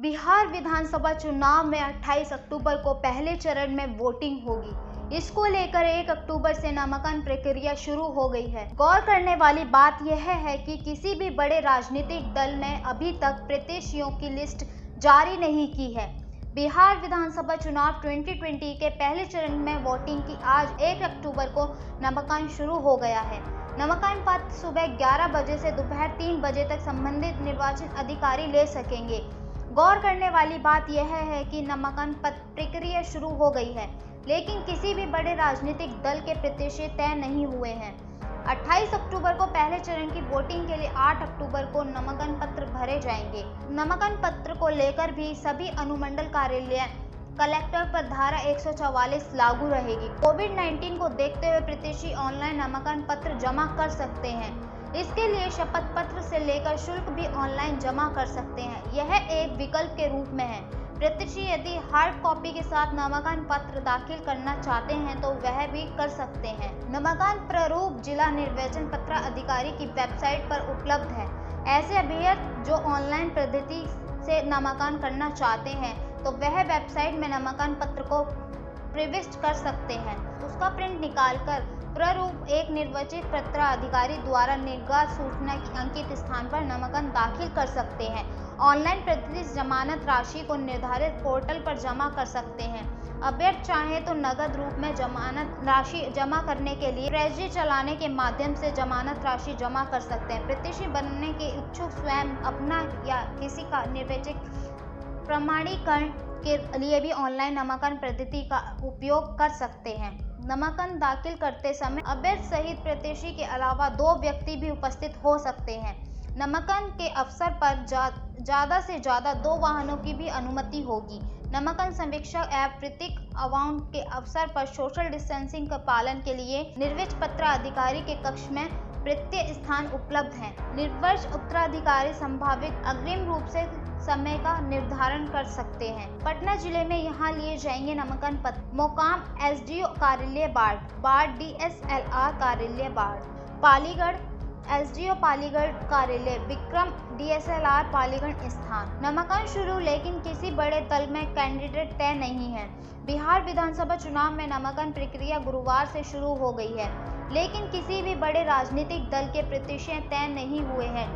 बिहार विधानसभा चुनाव में 28 अक्टूबर को पहले चरण में वोटिंग होगी। इसको लेकर 1 अक्टूबर से नामांकन प्रक्रिया शुरू हो गई है। गौर करने वाली बात यह है कि किसी भी बड़े राजनीतिक दल ने अभी तक प्रत्याशियों की लिस्ट जारी नहीं की है। बिहार विधानसभा चुनाव 2020 के पहले चरण में वोटिंग की आज 1 अक्टूबर को नामांकन शुरू हो गया है। नामांकन पत्र सुबह 11 बजे से दोपहर 3 बजे तक संबंधित निर्वाचन अधिकारी ले सकेंगे। गौर करने वाली बात यह है कि नामांकन पत्र प्रक्रिया शुरू हो गई है, लेकिन किसी भी बड़े राजनीतिक दल के प्रत्याशी तय नहीं हुए हैं। 28 अक्टूबर को पहले चरण की वोटिंग के लिए 8 अक्टूबर को नामांकन पत्र भरे जाएंगे। नामांकन पत्र को लेकर भी सभी अनुमंडल कार्यालय कलेक्टर पर धारा 144 लागू रहेगी। कोविड-19 को देखते हुए प्रत्याशी ऑनलाइन नामांकन पत्र जमा कर सकते हैं। इसके लिए शपथ पत्र से लेकर शुल्क भी ऑनलाइन जमा कर सकते हैं। यह एक विकल्प के रूप में है। प्रत्याशी यदि हार्ड कॉपी के साथ नामांकन पत्र दाखिल करना चाहते हैं तो वह भी कर सकते हैं। नामांकन प्रारूप जिला निर्वाचन पदाधिकारी की वेबसाइट पर उपलब्ध है। ऐसे अभ्यर्थी जो ऑनलाइन पद्धति से नामांकन करना चाहते हैं तो वह वेबसाइट में नामांकन पत्र को प्रविष्ट कर सकते हैं। उसका प्रिंट निकालकर प्रारूप एक निर्वाचित पदाधिकारी द्वारा निर्गत सूचना की अंकित स्थान पर नामांकन दाखिल कर सकते हैं। ऑनलाइन पद्धति से जमानत राशि को निर्धारित पोर्टल पर जमा कर सकते हैं। अभ्यर्थी चाहे तो नगद रूप में जमानत राशि जमा करने के लिए ट्रेजरी चलाने के माध्यम से जमानत राशि जमा कर सकते हैं। प्रत्याशी बनने के इच्छुक स्वयं अपना या किसी का निर्वाचित प्रमाणीकरण के लिए भी ऑनलाइन नामांकन पद्धति का उपयोग कर सकते हैं। नामांकन दाखिल करते समय अभ्यर्थी सहित प्रत्याशी के अलावा 2 व्यक्ति भी उपस्थित हो सकते हैं। नामांकन के अवसर पर ज़्यादा से ज़्यादा 2 वाहनों की भी अनुमति होगी। नामांकन समीक्षक एवं प्रतीक अवाउंट के अवसर पर सोशल डिस्टेंसिंग का पालन के लिए निर्वाचित पदाधिकारी के कक्ष में प्रत्येक स्थान उपलब्ध है। निर्वाचित उत्तराधिकारी संभावित अग्रिम रूप से समय का निर्धारण कर सकते हैं। पटना जिले में यहाँ लिए जाएंगे नामांकन पत्र। मुकाम एसडीओ कार्यालय बाढ़ डीएसएलआर कार्यालय बाढ़, पालीगढ़ एसडीओ पालीगढ़ कार्यालय विक्रम, डीएसएलआर पालीगढ़ स्थान। नामांकन शुरू, लेकिन किसी बड़े दल में कैंडिडेट तय नहीं है। बिहार विधानसभा चुनाव में नामांकन प्रक्रिया गुरुवार से शुरू हो गई है, लेकिन किसी भी बड़े राजनीतिक दल के प्रत्याशी तय नहीं हुए हैं।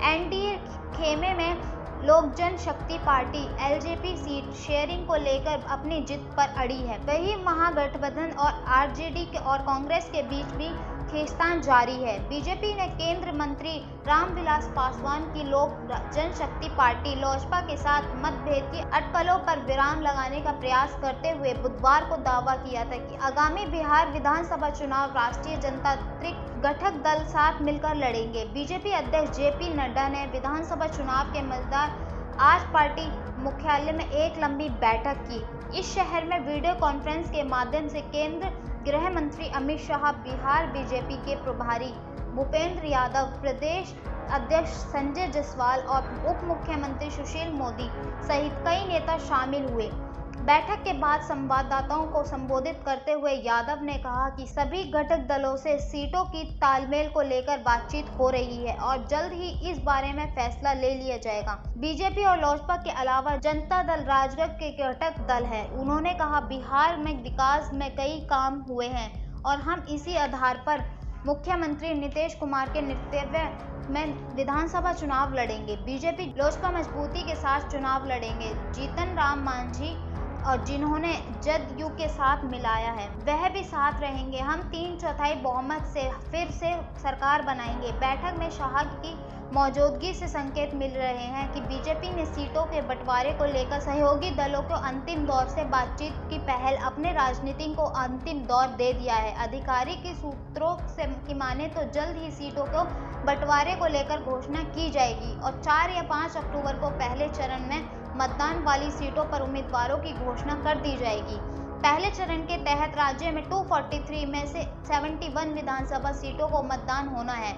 एनडीए खेमे में लोक जनशक्ति पार्टी एलजेपी सीट शेयरिंग को लेकर अपनी जिद पर अड़ी है। वही महागठबंधन और आरजेडी और कांग्रेस के बीच भी खींचतान जारी है। बीजेपी ने केंद्रीय मंत्री रामविलास पासवान की लोक जनशक्ति पार्टी लोजपा के साथ मतभेद की अटकलों पर विराम लगाने का प्रयास करते हुए बुधवार को दावा किया था कि आगामी बिहार विधानसभा चुनाव राष्ट्रीय जनतांत्रिक गठक दल साथ मिलकर लड़ेंगे। बीजेपी अध्यक्ष जेपी नड्डा ने विधानसभा चुनाव के मजेदार आज पार्टी मुख्यालय में एक लंबी बैठक की। इस शहर में वीडियो कॉन्फ्रेंस के माध्यम से केंद्रीय गृह मंत्री अमित शाह, बिहार बीजेपी के प्रभारी भूपेंद्र यादव, प्रदेश अध्यक्ष संजय जायसवाल और उप मुख्यमंत्री सुशील मोदी सहित कई नेता शामिल हुए। बैठक के बाद संवाददाताओं को संबोधित करते हुए यादव ने कहा कि सभी घटक दलों से सीटों की तालमेल को लेकर बातचीत हो रही है और जल्द ही इस बारे में फैसला ले लिया जाएगा। बीजेपी और लोजपा के अलावा जनता दल राजग के घटक दल है। उन्होंने कहा, बिहार में विकास में कई काम हुए हैं और हम इसी आधार पर मुख्यमंत्री नीतीश कुमार के नेतृत्व में विधानसभा चुनाव लड़ेंगे। बीजेपी लोजपा मजबूती के साथ चुनाव लड़ेंगे। जीतन राम मांझी और जिन्होंने जदयू के साथ मिलाया है वह भी साथ रहेंगे। हम 3/4 बहुमत से फिर से सरकार बनाएंगे। बैठक में शाह की मौजूदगी से संकेत मिल रहे हैं कि बीजेपी ने सीटों के बंटवारे को लेकर सहयोगी दलों को अंतिम दौर से बातचीत की पहल अपने राजनीति को अंतिम दौर दे दिया है। अधिकारी के सूत्रों से की माने तो जल्द ही सीटों को बंटवारे को लेकर घोषणा की जाएगी और 4 या 5 अक्टूबर को पहले चरण में मतदान वाली सीटों पर उम्मीदवारों की घोषणा कर दी जाएगी। पहले चरण के तहत राज्य में 243 में से 71 विधानसभा सीटों को मतदान होना है।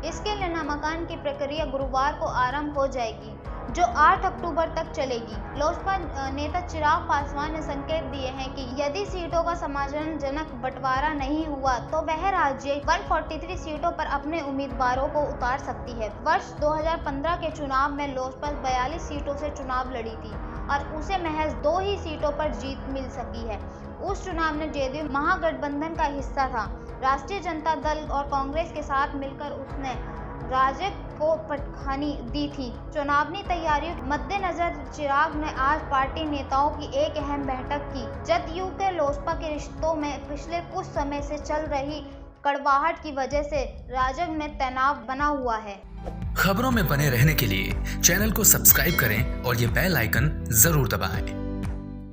इसके लिए नामांकन की प्रक्रिया गुरुवार को आरंभ हो जाएगी। जो 8 अक्टूबर तक चलेगी। लोजपा नेता चिराग पासवान ने संकेत दिए हैं कि यदि सीटों का सम्मानजनक बंटवारा नहीं हुआ तो वह राज्य 143 सीटों पर अपने उम्मीदवारों को उतार सकती है। वर्ष 2015 के चुनाव में लोजपा 42 सीटों से चुनाव लड़ी थी और उसे महज 2 ही सीटों पर जीत मिल सकी है। उस चुनाव में जेडीयू महागठबंधन का हिस्सा था। राष्ट्रीय जनता दल और कांग्रेस के साथ मिलकर उसने राजग को पटखनी दी थी। चुनावी तैयारियों के मद्देनजर चिराग ने आज पार्टी नेताओं की एक अहम बैठक की। जदयू के लोजपा के रिश्तों में पिछले कुछ समय से चल रही कड़वाहट की वजह से राजग में तनाव बना हुआ है। खबरों में बने रहने के लिए चैनल को सब्सक्राइब करें और ये बेल आइकन जरूर दबाएं।